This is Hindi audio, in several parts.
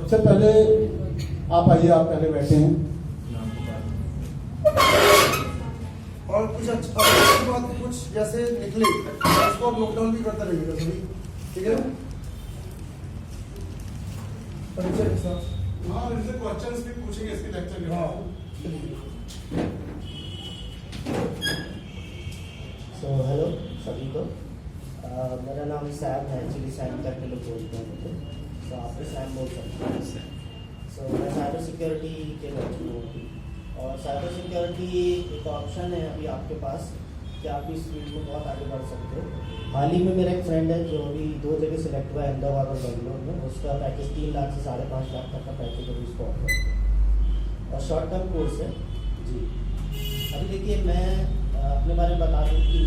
सबसे पहले आप आइए, आप पहले बैठे हैं। और कुछ अच्छा बात कुछ जैसे निकले उसको आप नोट डाउन भी करते रहिएगा सभी, ठीक है? परिचय के साथ हाँ, इनसे क्वेश्चंस भी पूछेंगे इसके लेक्चर में। हाँ सो हेलो सभी को, मेरा नाम सैम है। एक्चुअली सैम करके लोग बोलते हैं मुझे, तो आप भी सैम बोल सकते हैं। सो मैं साइबर सिक्योरिटी के लेक्चर हूँ, और साइबर सिक्योरिटी एक ऑप्शन है अभी आपके पास कि आप इस फील्ड में बहुत आगे बढ़ सकते हो। हाल ही में मेरा एक फ्रेंड है जो अभी 2 जगह सिलेक्ट हुआ है, अहमदाबाद और बेंगलोर में। उसका पैकेज 3 लाख से 5.5 लाख तक का पैकेज अभी उसको ऑफर है, और शॉर्ट टर्म कोर्स है जी। अभी देखिए, मैं अपने बारे में बता दूँ कि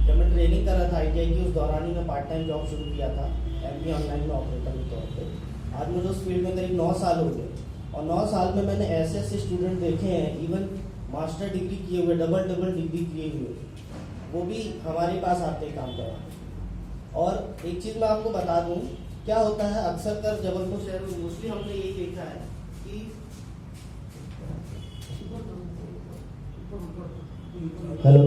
जब मैं ट्रेनिंग कर रहा था ITI की, उस दौरान ही मैं पार्ट टाइम जॉब शुरू किया था MBA ऑनलाइन में ऑपरेटर के तौर पे। आज मुझे उस फील्ड में करीब 9 साल हो गए, और 9 साल में मैंने ऐसे स्टूडेंट देखे हैं, इवन मास्टर डिग्री किए हुए, डबल डिग्री किए हुए, वो भी हमारे पास आते हैं काम करवाने। और एक चीज़ मैं आपको बता दूं, क्या होता है अक्सर कर जबलपुर शहर में मोस्टली हमने यही देखा है कि हेलो,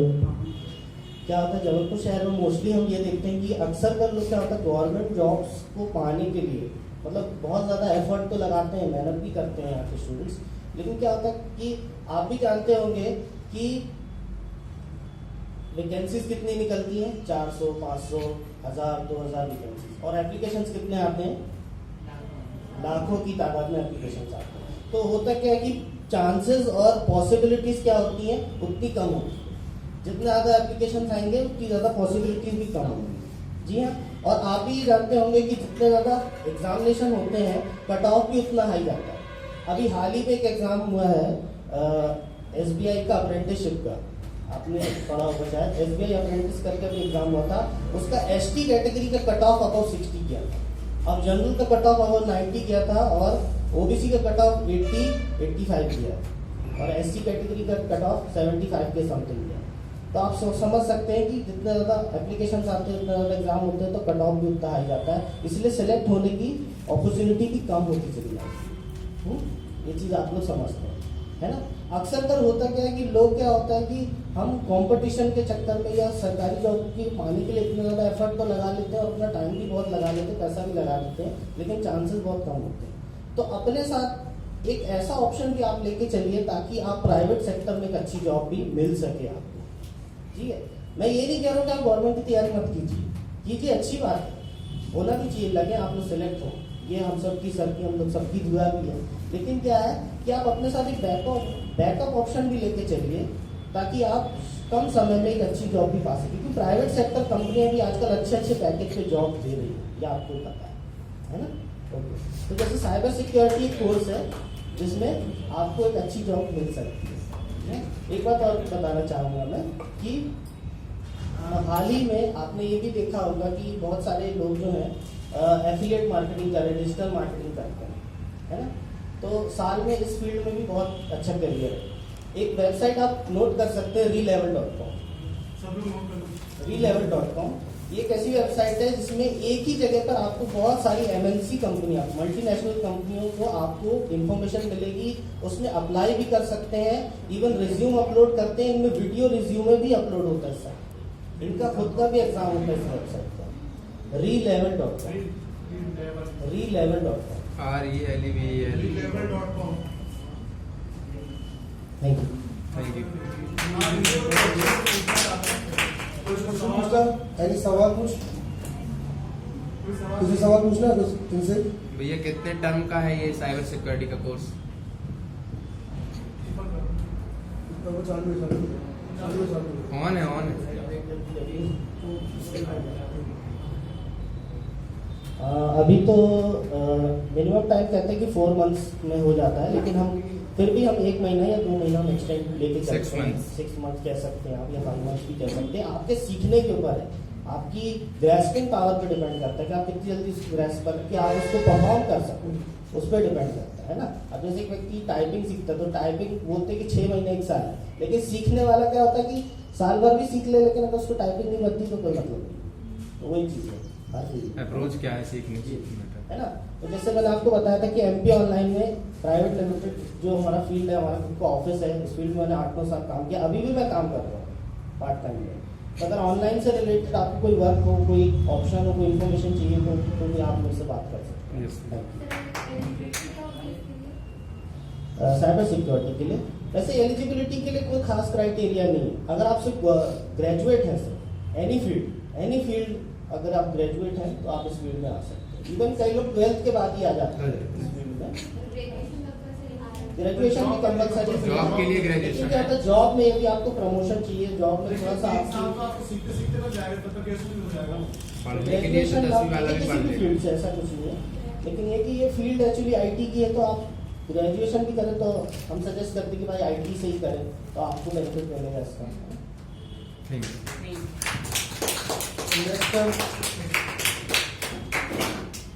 क्या होता है जबलपुर शहर में मोस्टली हम ये देखते हैं कि अक्सर कर लोग क्या होता है गवर्नमेंट जॉब्स को पाने के लिए मतलब बहुत ज़्यादा एफर्ट तो लगाते हैं, मेहनत भी करते हैं यहाँ के स्टूडेंट्स। लेकिन क्या होता है कि आप भी जानते होंगे कि वैकेंसीज कितनी निकलती हैं, 400, 500, 1000, 2000 वैकेंसीज, और एप्लीकेशंस कितने आते हैं, लाखों की तादाद में एप्लीकेशंस आते हैं। तो होता क्या है कि चांसेस और पॉसिबिलिटीज क्या होती हैं, उतनी कम होती है। जितने ज़्यादा एप्लीकेशंस आएंगे उतनी ज़्यादा पॉसिबिलिटीज भी कम होंगी। जी हाँ, और आप भी जानते होंगे कि जितने ज़्यादा एग्जामिनेशन होते हैं कट ऑफ भी उतना हाई जाता है। अभी हाल ही में एक एग्जाम हुआ है SBI का अप्रेंटिसशिप का, आपने पढ़ा होगा शायद, SBI अप्रेंटिस करके भी एग्जाम हुआ था। उसका ST कैटेगरी का कट ऑफ अबाउट 60 गया था, अब जनरल का कट ऑफ अबाउट 90 गया था, और OBC का कट ऑफ 80-85 गया, और SC कैटेगरी का कट ऑफ 75 के समथिंग गया। तो आप समझ सकते हैं कि जितने ज़्यादा एप्लीकेशन आते हैं, उतना ज़्यादा एग्जाम होते हैं, तो कट ऑफ भी उतना हाई जाता है, इसलिए सेलेक्ट होने की अपॉर्चुनिटी भी कम होती चली जाती है। ये चीज़ आप लोग समझते हैं, है ना? अक्सर कर होता क्या है कि लोग क्या होता है कि हम कंपटीशन के चक्कर में या सरकारी जॉब की पाने के लिए इतना ज़्यादा एफर्ट तो लगा लेते हैं, और अपना टाइम भी बहुत लगा लेते हैं, पैसा भी लगा लेते हैं, लेकिन चांसेस बहुत कम होते हैं। तो अपने साथ एक ऐसा ऑप्शन भी आप लेके चलिए ताकि आप प्राइवेट सेक्टर में एक अच्छी जॉब भी मिल सके आपको। ठीक है, मैं ये नहीं कह रहा हूँ कि आप गवर्नमेंट की तैयारी मत कीजिए, अच्छी बात है, होना भी चाहिए, लगे आप लोग सेलेक्ट हो, ये हम सबकी हम लोग सबकी दुआ भी है। लेकिन क्या है कि आप अपने साथ एक बैकअप ऑप्शन भी लेके चलिए ताकि आप कम समय में एक अच्छी जॉब भी पा सकें, क्योंकि प्राइवेट सेक्टर कंपनियां भी आजकल अच्छे पैकेज पे जॉब दे रही है, ये आपको पता है ना? ओके, तो जैसे साइबर सिक्योरिटी कोर्स है जिसमें आपको एक अच्छी जॉब मिल सकती है। एक बात और बताना चाहूँगा मैं कि हाल ही में आपने ये भी देखा होगा कि बहुत सारे लोग जो हैं एफिलिएट मार्केटिंग कर रहे हैं, डिजिटल मार्केटिंग करते हैं, है ना? तो साल में इस फील्ड में भी बहुत अच्छा करियर है। एक वेबसाइट आप नोट कर सकते हैं, relevel.com। ये एक ऐसी वेबसाइट है जिसमें एक ही जगह पर आपको बहुत सारी MNC कंपनियां, मल्टीनेशनल कंपनियों को आपको इन्फॉर्मेशन मिलेगी, उसमें अप्लाई भी कर सकते हैं, इवन रिज्यूम अपलोड करते हैं, इनमें वीडियो रिज्यूमे भी अपलोड होता है सर, इनका खुद का भी एग्जाम होता है इस वेबसाइट पर, relevel.com। relevel.com। Thank you. Any सवाल किसी सवाल पूछना है तुमसे? भैया कितने टर्म का है ये साइबर सिक्योरिटी का कोर्स? ऑन है। अभी तो मिनिमम टाइम कहते हैं कि 4 मंथ्स में हो जाता है, लेकिन हम फिर भी हम 1 महीना या 2 महीना हम एक्सटेंड लेके चलते हैं। 6 मंथ कह सकते हैं आप, या 5 मंथ भी कह सकते हैं, आपके सीखने के ऊपर है, आपकी ग्रेस्पिंग पावर पर डिपेंड करता है कि आप कितनी जल्दी ग्रेस्प करके आप उसको परफॉर्म कर सको, उस पर डिपेंड करता है ना? अब जैसे एक व्यक्ति टाइपिंग सीखता है तो टाइपिंग बोलते हैं कि 6 महीने 1 साल है, लेकिन सीखने वाला क्या होता है कि साल भर भी सीख ले, लेकिन अगर उसको टाइपिंग नहीं बनती तो कोई मतलब नहीं। तो वही चीज़ है, अप्रोच क्या है सीखने की, है ना? तो जैसे मैंने आपको बताया था कि एमपी ऑनलाइन में प्राइवेट लिमिटेड जो हमारा फील्ड है, हमारा खुद का ऑफिस है, इस फील्ड में मैंने 8-9 साल काम किया, अभी भी मैं काम कर रहा हूँ पार्ट टाइम में। तो अगर ऑनलाइन से रिलेटेड आपको कोई वर्क हो, कोई ऑप्शन हो, कोई इन्फॉर्मेशन चाहिए तो भी आप मुझसे बात कर सकते हैं। साइबर सिक्योरिटी के लिए वैसे एलिजिबिलिटी के लिए कोई खास क्राइटेरिया नहीं है। अगर आप सिर्फ ग्रेजुएट हैं सर, एनी फील्ड अगर आप ग्रेजुएट हैं तो आप इस फील्ड में आ सकते हैं। इवन कई लोग 12th के बाद ही आ जाते हैं इस फील्ड में। ग्रेजुएशन भी कंपलसरी जॉब के लिए ग्रेजुएशन क्या होता है, जॉब में यदि आपको प्रमोशन चाहिए, जॉब में थोड़ा सा ग्रेजुएशन किसी भी फील्ड से ऐसा कुछ नहीं है, लेकिन ये कि ये फील्ड एक्चुअली आईटी की है, तो आप ग्रेजुएशन भी करें तो हम सजेस्ट करते हैं कि भाई आईटी से ही करें, तो आपको बेनिफिट मिलेगा इसका।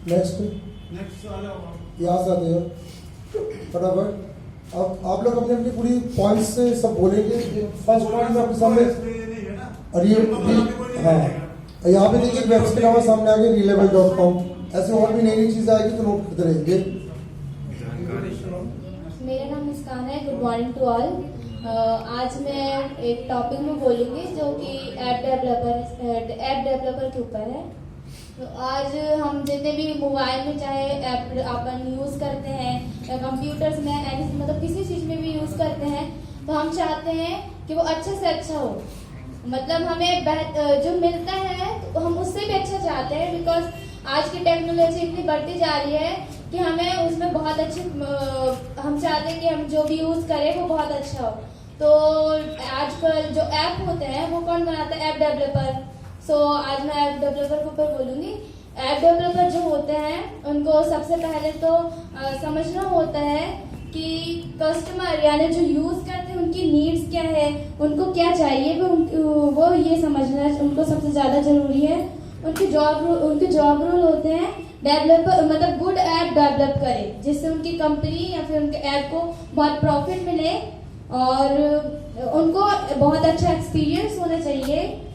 नेक्स्ट यहाँ से आते हो फटाफट। अब आप लोग अपने अपनी पूरी पॉइंट्स से सब बोलेंगे। फर्स्ट पॉइंट आपके सामने, और ये हाँ यहाँ पे देखिए वेबसाइट हमारे सामने आ गई relabel.com। ऐसे और भी नई नई चीजें आएगी तो नोट करते रहेंगे। मेरा नाम मुस्कान है। Good morning to all. आज मैं एक टॉपिक में बोलूँगी जो कि ऐप डेवलपर के ऊपर है। तो आज हम जितने भी मोबाइल में चाहे ऐप अपन यूज़ करते हैं या कंप्यूटर्स में मतलब किसी चीज़ में भी यूज़ करते हैं, तो हम चाहते हैं कि वो अच्छे से अच्छा हो। मतलब हमें जो मिलता है तो हम उससे भी अच्छा चाहते हैं, बिकॉज आज की टेक्नोलॉजी इतनी बढ़ती जा रही है कि हमें उसमें बहुत अच्छे हम चाहते हैं कि हम जो भी यूज़ करें वो बहुत अच्छा हो। तो आजकल जो ऐप होते हैं वो कौन बनाता है? App developer. सो आज मैं ऐप डेवलपर के ऊपर बोलूँगी। ऐप डेवलपर जो होते हैं उनको सबसे पहले तो समझना होता है कि कस्टमर यानी जो यूज़ करते हैं उनकी नीड्स क्या है, उनको क्या चाहिए, वो ये समझना उनको सबसे ज़्यादा ज़रूरी है। उनके जॉब रोल होते हैं डेवलपर, मतलब गुड ऐप डेवलप करें जिससे उनकी कंपनी या फिर उनके ऐप को बहुत प्रॉफिट मिले, और उनको बहुत अच्छा एक्सपीरियंस होना चाहिए।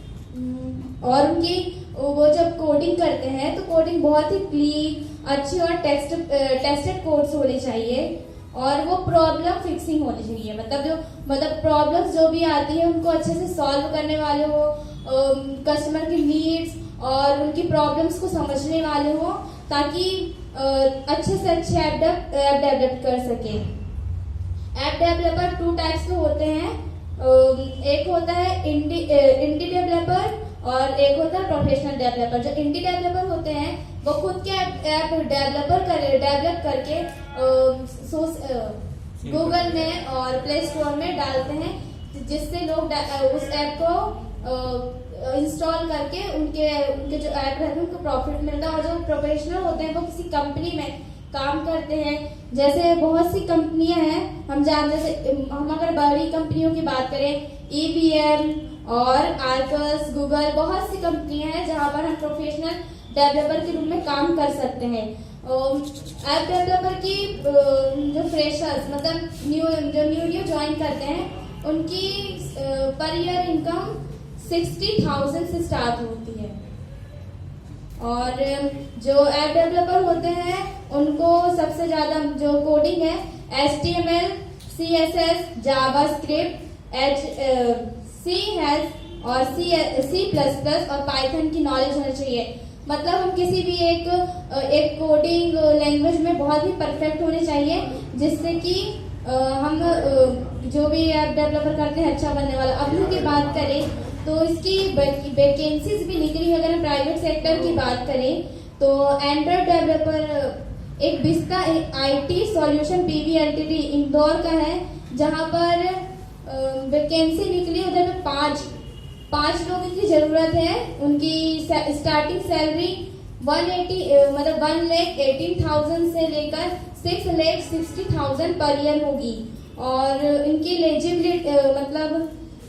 और उनकी वो जब कोडिंग करते हैं तो कोडिंग बहुत ही क्लीन, अच्छी और टेस्टेड कोड्स होने चाहिए, और वो प्रॉब्लम फिक्सिंग होनी चाहिए। मतलब प्रॉब्लम्स जो भी आती है उनको अच्छे से सॉल्व करने वाले हो, कस्टमर की नीड्स और उनकी प्रॉब्लम्स को समझने वाले हो, ताकि अच्छे से अच्छे ऐप डेवलप कर सके। ऐप डेवलपर 2 टाइप्स के होते हैं। एक होता है इंडी डेवलपर और एक होता है प्रोफेशनल डेवलपर। जो इंडी डेवलपर होते हैं वो खुद के ऐप डेवलप करके गूगल में और प्ले स्टोर में डालते हैं, जिससे लोग उस ऐप को इंस्टॉल करके उनके जो ऐप रहते हैं उनको प्रॉफिट मिलता है। और जो प्रोफेशनल होते हैं वो किसी कंपनी में काम करते हैं। जैसे बहुत सी कंपनियां हैं, हम अगर बड़ी कंपनियों की बात करें, IBM और आर्कस, गूगल, बहुत सी कंपनियां हैं जहां पर हम प्रोफेशनल डेवलपर के रूप में काम कर सकते हैं। ऐप डेवलपर की जो फ्रेशर्स मतलब जो न्यू ज्वाइन करते हैं उनकी पर ईयर इनकम 60,000 से स्टार्ट होती है। और जो ऐप डेवलपर होते हैं उनको सबसे ज्यादा जो कोडिंग है HTML, CSS, जावास्क्रिप्ट, और C++ और पाइथन की नॉलेज होनी चाहिए। मतलब हम किसी भी एक कोडिंग लैंग्वेज में बहुत ही परफेक्ट होने चाहिए, जिससे कि हम जो भी ऐप डेवलपर करते हैं अच्छा बनने वाला। अब की बात करें तो इसकी वैकेंसीज भी निकली है। अगर हम प्राइवेट सेक्टर की बात करें तो एंड्रॉइड डेवलपर एक बिस्ता IT solution PV LTD Indore का है, जहां पर वैकेंसी निकली। उधर में पांच लोगों की जरूरत है। उनकी स्टार्टिंग सैलरी 1,18,000 से लेकर 6,60,000 पर ईयर होगी। और इनकी एलिजिबिलिटी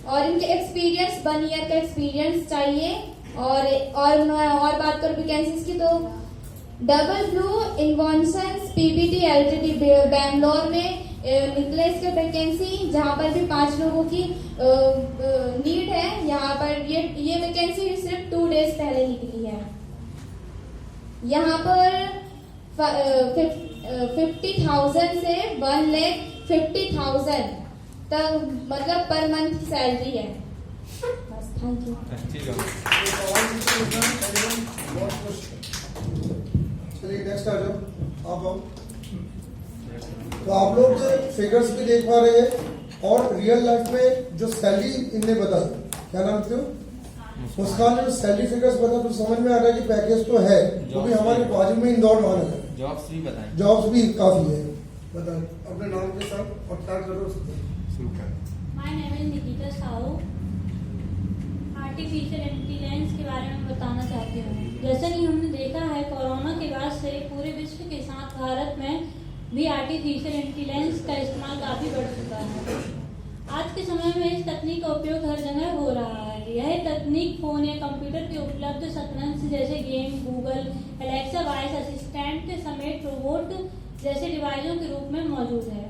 और इनके एक्सपीरियंस 1 ईयर का एक्सपीरियंस चाहिए। और बात करूं वैकेंसीज की तो double blue inventions PBT LTD Bangalore में निकले इसके वैकेंसी, जहां पर भी 5 लोगों की नीड है। यहाँ पर ये वैकेंसी सिर्फ 2 डेज पहले निकली है। यहाँ पर 50,000 से 1,50,000 तक मतलब पर मंथ की सैलरी है। बस, थैंक यू। अच्छी जॉब। चलिए नेक्स्ट आ जाओ, आप आओ। तो आप लोग फिगर्स भी देख पा रहे हैं और रियल लाइफ में जो सैलरी इनने बताई, क्या नाम थे मुस्कान ने सैलरी फिगर्स बता, तो समझ में आ रहा है कि पैकेज तो है, क्योंकि हमारे बाजू में इंदौर महानगर है, जॉब्स भी बताएं। जॉब्स भी काफी है। बताएं अपने नाम के साथ और क्या करो शुरू कर। My name is Nikita Sahu. Artificial intelligence के बारे में बताना चाहती हूँ। जैसा कि हमने देखा है, कोरोना के बाद से पूरे विश्व के साथ भारत में भी आर्टिफिशियल इंटेलिजेंस का इस्तेमाल काफ़ी बढ़ चुका है। आज के समय में इस तकनीक का उपयोग हर जगह हो रहा है। यह तकनीक फोन या कंप्यूटर के उपलब्ध शतरंज जैसे game, Google, Alexa voice assistant समेत रोबोट जैसे डिवाइसों के रूप में मौजूद है।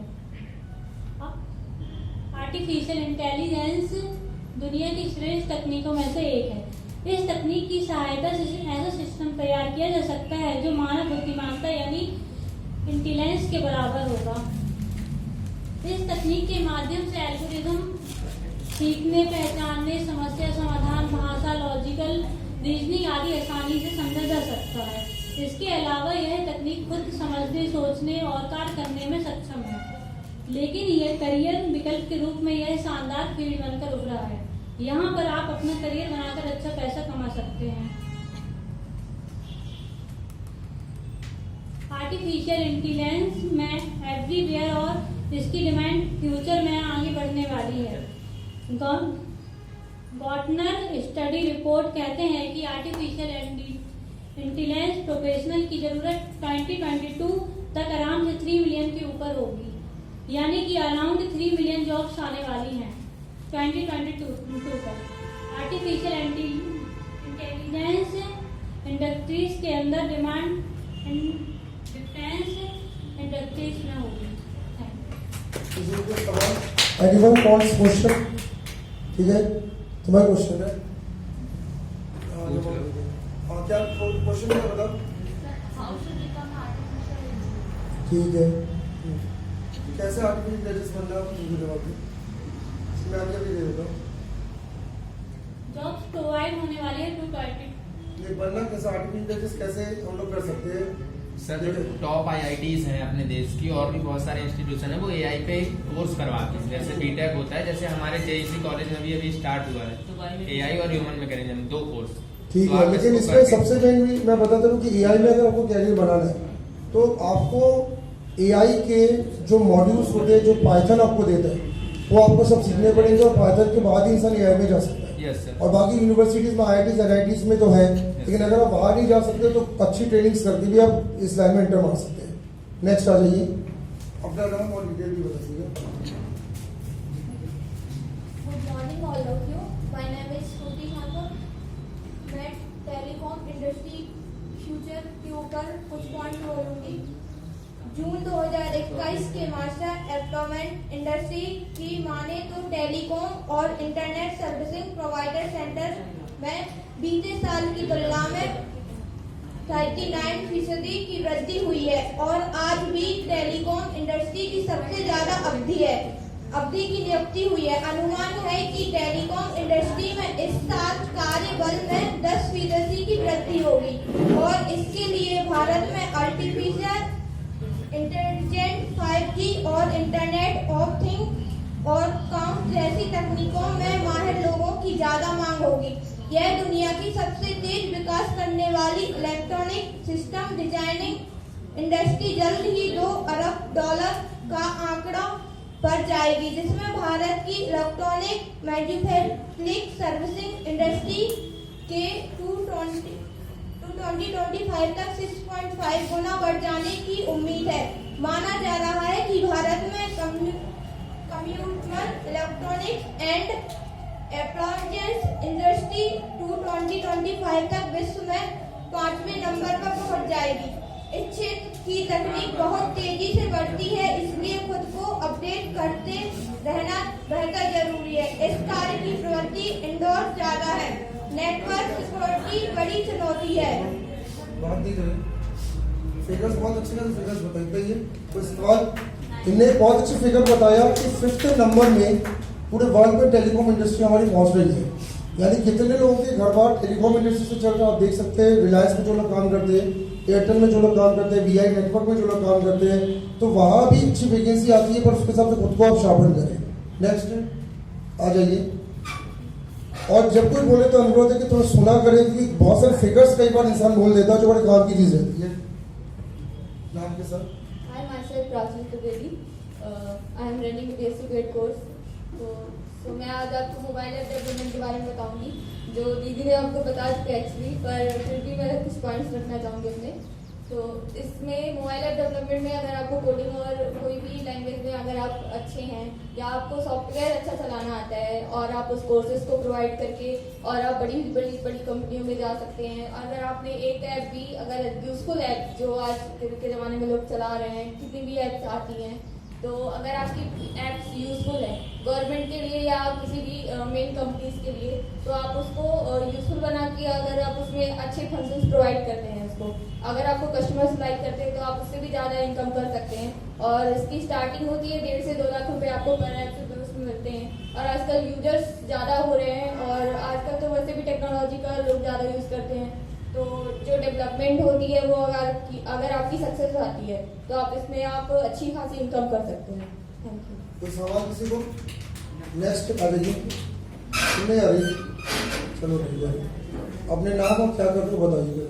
आर्टिफिशियल इंटेलिजेंस दुनिया की श्रेष्ठ तकनीकों में से एक है। इस तकनीक की सहायता से ऐसा सिस्टम तैयार किया जा सकता है जो मानव बुद्धिमानता यानी इंटेलिजेंस के बराबर होगा। इस तकनीक के माध्यम से एल्गोरिथम सीखने, पहचानने, समस्या समाधान, भाषा, लॉजिकल रीजनिंग आदि आसानी से समझा जा सकता है। इसके अलावा यह तकनीक खुद समझने, सोचने और कार्य करने में सक्षम है। लेकिन यह करियर विकल्प के रूप में यह शानदार फील्ड बनकर उभरा है। यहाँ पर आप अपना करियर बनाकर अच्छा पैसा कमा सकते हैं। आर्टिफिशियल इंटेलिजेंस में एवरीवेयर और इसकी डिमांड फ्यूचर में आगे बढ़ने वाली है। गार्टनर स्टडी रिपोर्ट कहते हैं कि आर्टिफिशियल इंटेलिजेंस प्रोफेशनल की जरूरत 2022 तक आराम से 3 मिलियन के ऊपर होगी, यानी कि अराउंड 3 मिलियन जॉब्स आने वाली हैं 2022 तक। आर्टिफिशियल इंटेलिजेंस इंडस्ट्रीज के अंदर डिमांड डिफेंस इंडस्ट्रीज में होगी। Anyone wants question? ठीक है, तुम्हारा क्वेश्चन है। क्या क्वेश्चन है बताओ। ठीक है, कैसे आर्टिफिशियल इंटेलिजेंस बन रहा है, मुझे जवाब दो। मैं आगे भी दे देता हूँ। जॉब्स प्रोवाइड होने वाली है 220। ये बनना कैसे, आर्टिफिशियल इंटेलिजेंस कैसे हम लोग कर सकते हैं? सर जो टॉप IITs हैं अपने देश की और भी बहुत सारे इंस्टीट्यूशन है वो AI पे कोर्स करवाते हैं। जैसे बीटेक होता है, जैसे हमारे JEC कॉलेज में भी अभी स्टार्ट हुआ है AI और ह्यूमन मैकेनिज्म 2 कोर्स। ठीक है, लेकिन इसमें सबसे मेन मैं बताता हूँ कि AI में अगर आपको कैरियर बनाना है तो आपको AI के जो मॉड्यूल्स होते हैं, जो पाइथन आपको देता है, वो आपको सब सीखने पड़ेंगे और पाइथन के बाद ही इंसान AI में जा सकता है। Yes sir. और बाकी यूनिवर्सिटीज में IITs NITs में तो है, लेकिन अगर आप बाहर नहीं जा सकते तो अच्छी ट्रेनिंग्स करके भी आप इस लाइन में एंटर मार सकते हैं। नेक्स्ट आ जाइए, अपना नाम और डिटेल भी बता दीजिए। Good morning all of you, my name is Shruti Thakur. मैं टेलीकॉम इंडस्ट्री फ्यूचर के ऊपर कुछ पॉइंट बोलूंगी। जून 2021 के मास्टर एम्प्लॉयमेंट इंडस्ट्री की माने तो टेलीकॉम और इंटरनेट सर्विसिंग प्रोवाइडर सेंटर में बीते साल की तुलना में 39% की वृद्धि हुई है और आज भी टेलीकॉम इंडस्ट्री की सबसे ज्यादा अवधि की नियुक्ति हुई है। अनुमान है कि टेलीकॉम इंडस्ट्री में इस साल कार्य बल में 10% की वृद्धि होगी और इसके लिए भारत में आर्टिफिशियल इंटेलिजेंट 5G और इंटरनेट ऑफ थिंग्स और काउंट जैसी तकनीकों में माहिर लोगों की ज्यादा मांग होगी। यह दुनिया की सबसे तेज विकास करने वाली इलेक्ट्रॉनिक सिस्टम डिजाइनिंग इंडस्ट्री जल्द ही $2 अरब का आंकड़ा पर जाएगी, जिसमें भारत की इलेक्ट्रॉनिक मैन्युफैक्चरिंग सर्विसिंग इंडस्ट्री के 2025 तक 6.5 गुना बढ़ जाने की उम्मीद है। माना जा रहा है कि भारत में computer electronics and appliances industry 2025 तक विश्व में 5वें नंबर पर पहुंच जाएगी। इस क्षेत्र की तकनीक बहुत तेजी से बढ़ती है, इसलिए खुद को अपडेट करते रहना बेहद जरूरी है। इस कार्य की प्रवृत्ति इंदौर ज्यादा है। नेटवर्क सिक्योरिटी बड़ी चुनौती है। फिगर्स बहुत अच्छे हैं, फिगर्स बताइए कोई सवाल। इनने बहुत अच्छी फिगर बताया कि 5th नंबर में पूरे वर्ल्ड में टेलीकॉम इंडस्ट्री हमारी पहुंच रही है। यानी कितने लोगों के घर बार टेलीकॉम इंडस्ट्री से चल रहे हैं आप देख सकते हैं। रिलायंस में जो लोग काम करते हैं, एयरटेल में जो लोग काम करते हैं, VI नेटवर्क में जो लोग काम करते हैं, तो वहाँ भी अच्छी वैकेंसी आती है, पर उसके हिसाब से खुद को आप शार्पन करें। नेक्स्ट आ जाइए। और जब कोई बोले तो अनुरोध है कि थोड़ा सुना करें, क्योंकि बहुत सारे फिगर्स कई बार इंसान बोल देता है जो बड़े काम की चीज़ रहती है। नाम के sir? Hi, myself Prachi Trivedi. I am running the BSc Grade course. तो मैं आज आपको मोबाइल ऐप डेवलपमेंट के बारे में बताऊंगी, जो दीदी ने आपको बता चुका एक्चुअली, पर फिर भी मैं कुछ पॉइंट्स रखना चाहूँगी अपने। तो इसमें मोबाइल ऐप डेवलपमेंट में अगर आपको कोडिंग और कोई भी लैंग्वेज में अगर आप अच्छे हैं या आपको सॉफ्टवेयर अच्छा चलाना आता है और आप उस कोर्सेज को प्रोवाइड करके और आप बड़ी बड़ी कंपनियों में जा सकते हैं। अगर आपने एक ऐप भी अगर यूजफुल ऐप जो आज के ज़माने में लोग चला रहे हैं, कितनी भी ऐप्स आती हैं, तो अगर आपकी एप्स यूजफुल है गवर्नमेंट के लिए या किसी भी मेन कंपनीज के लिए, तो आप उसको यूजफुल बना के अगर आप उसमें अच्छे फंक्शंस प्रोवाइड करते हैं उसको, अगर आपको कस्टमर्स लाइक करते हैं तो आप उससे भी ज़्यादा इनकम कर सकते हैं। और इसकी स्टार्टिंग होती है 1.5 से 2 लाख रुपए आपको पर ऐप से उसमें मिलते हैं। और आजकल यूजर्स ज़्यादा हो रहे हैं और आजकल तो वैसे भी टेक्नोलॉजी का लोग ज़्यादा यूज़ करते हैं, तो जो डेवलपमेंट होती है वो अगर आपकी सक्सेस आती है तो आप इसमें आप अच्छी खासी इनकम कर सकते हैं। Thank you. कोई सवाल किसी को? नेक्स्ट आ जाइए। नहीं आ रही? चलो ठीक है। अपने नाम और क्या करते हो बताइएगा।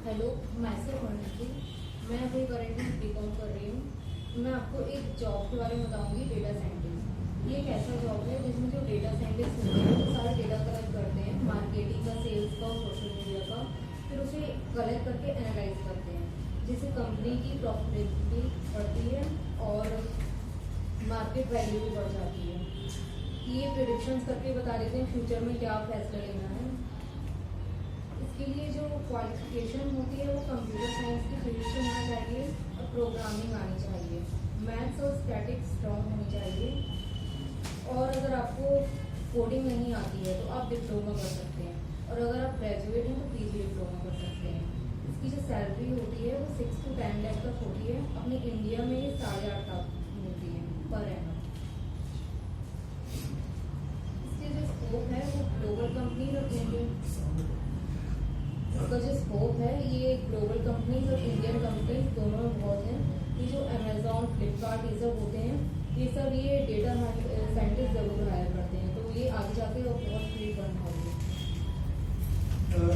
हेलो, मैसेज मणि, मैं अभी करेंटली बीकॉम कर रही हूँ। मैं आपको एक जॉब के बारे में बताऊंगी, डेटा साइंटिस्ट। ये एक ऐसा जॉब है जिसमें जो डेटा साइंटिस्ट होते हैं वो सारा डेटा कलेक्ट करते हैं, मार्केटिंग का, सेल्स का और सोशल मीडिया का, फिर उसे कलेक्ट करके एनालाइज करते हैं, जिससे कंपनी की प्रॉफिटेबिलिटी बढ़ती है और मार्केट वैल्यू भी बढ़ जाती है। ये प्रेडिक्शंस करके बता देते हैं फ्यूचर में क्या फैसला लेना है। इसके लिए जो क्वालिफिकेशन होती है वो कंप्यूटर साइंस की फील्ड से होना चाहिए और प्रोग्रामिंग आनी चाहिए, मैथ्स और स्टैटिक्स स्ट्रॉन्ग होनी चाहिए। और अगर आपको कोडिंग नहीं आती है तो आप डिप्लोमा कर सकते हैं, और अगर आप ग्रेजुएट हैं तो PG डिप्लोमा कर सकते हैं। इसकी जो सैलरी होती है वो 6 to 10 लाख तक होती है। अपने इंडिया में 8.5 लाख मिलती है पर एनम। इसके जो स्कोप है वो ग्लोबल कंपनी और इंडियन, इसका जो स्कोप है ये ग्लोबल कंपनीज और इंडियन कंपनीज दोनों में बहुत है। ये जो अमेजोन, फ्लिपकार्ट ये सब होते हैं, ये सब ये डेटा साइंटिस्ट जरूर हायर करते हैं, तो ये आगे जाके और बहुत फील्ड बन पाएगी।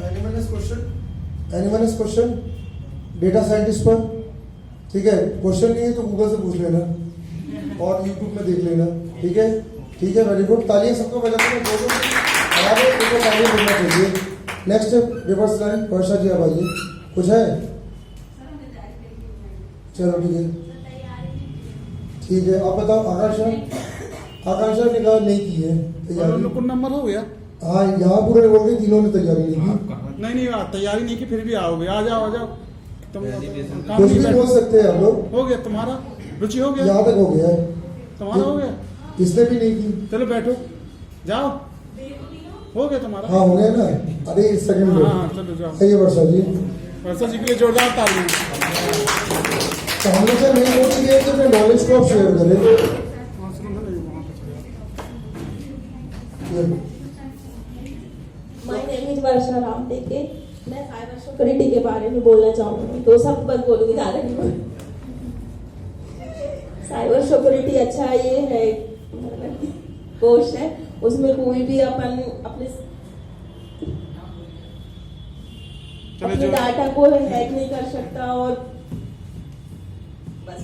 Anyone is question data scientist पर? ठीक है, क्वेश्चन नहीं है तो गूगल से पूछ लेना और यूट्यूब में देख लेना। ठीक है, ठीक है, वेरी गुड। तालियां सबको बजाते हैं, दोनों तालियां देना चाहिए। नेक्स्ट रिवर्स लाइन, वर्षा जी अब आइए। कुछ है? चलो ठीक है, ठीक है। आप बताओ। आकांक्षा ने कहा नहीं की है तैयारी। नंबर हो गया? हाँ, यहाँ पूरे बोल के तीनों ने तैयारी नहीं की। नहीं तैयारी नहीं की, फिर भी आओगे। आ जाओ तुम कुछ भी बोल सकते हैं आप लोग। हो गया तुम्हारा? रुचि हो गया? यहाँ तक हो गया है। तुम्हारा हो गया? इसने भी नहीं की। चलो बैठो, जाओ। हो गया तुम्हारा? हाँ हो गया ना। अरे इस सेकंड हाँ चलो जाओ। सही है वर्षा जी। वर्षा जी के लिए जोरदार तालियां। तो हमेशा नहीं होती है कि अपने नॉलेज को आप शेयर करें। माय नेम इज वर्षा राम टेके। मैं साइबर सिक्योरिटी के बारे में बोलना चाहूंगी, 2 शब्द बस बोलूंगी, ज़्यादा नहीं बोलूंगी। साइबर सिक्योरिटी अच्छा ये है कोर्स है, उसमें कोई भी अपने डाटा को हैक नहीं कर सकता और बस